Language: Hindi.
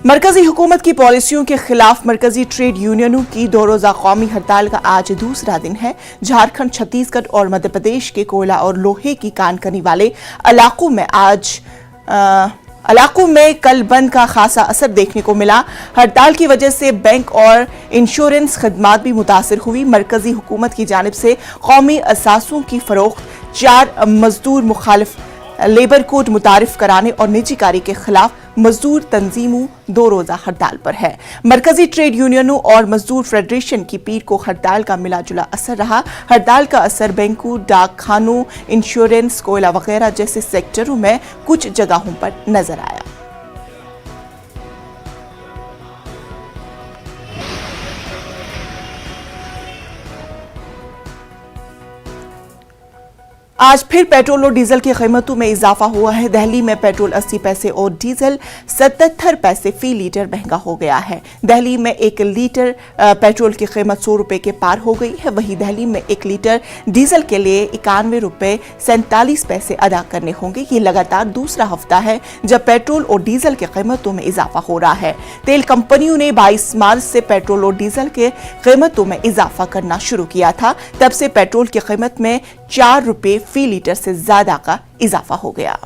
मरकजी हुकूमत की पॉलिसियों के खिलाफ मरकजी ट्रेड यूनियनों की 2 रोजा कौमी हड़ताल का आज दूसरा दिन है। झारखंड, छत्तीसगढ़ और मध्य प्रदेश के कोयला और लोहे की कान करने वाले इलाकों में कल बंद का खासा असर देखने को मिला। हड़ताल की वजह से बैंक और इंश्योरेंस खदमात भी मुतासिर हुई। मरकजी हुकूमत की जानिब से कौमी असासों की फरोख्त, 4 मजदूर मुखालिफ लेबर कोड मुतारिफ कराने और निजीकारी के खिलाफ मजदूर तंजीमों 2 रोजा हड़ताल पर है। मरकजी ट्रेड यूनियनों और मजदूर फेडरेशन की पीर को हड़ताल का मिला जुला असर रहा। हड़ताल का असर बैंकों, डाक खानों, इंश्योरेंस, कोयला वगैरह जैसे सेक्टरों में कुछ जगहों पर नजर आया। आज फिर पेट्रोल और डीजल की कीमतों में इजाफा हुआ है। दिल्ली में पेट्रोल 80 पैसे और डीजल 77 पैसे फी लीटर महंगा हो गया है। दिल्ली में 1 लीटर पेट्रोल की कीमत 100 रुपए के पार हो गई है। वहीं दिल्ली में 1 लीटर डीजल के लिए 91 रुपए 47 पैसे अदा करने होंगे। ये लगातार दूसरा हफ्ता है जब पेट्रोल और डीजल की कीमतों में इजाफा हो रहा है। तेल कंपनियों ने 22 मार्च से पेट्रोल और डीजल के कीमतों में इजाफा करना शुरू किया था। तब से पेट्रोल की कीमत में 4 रुपए फी लीटर से ज्यादा का इजाफा हो गया।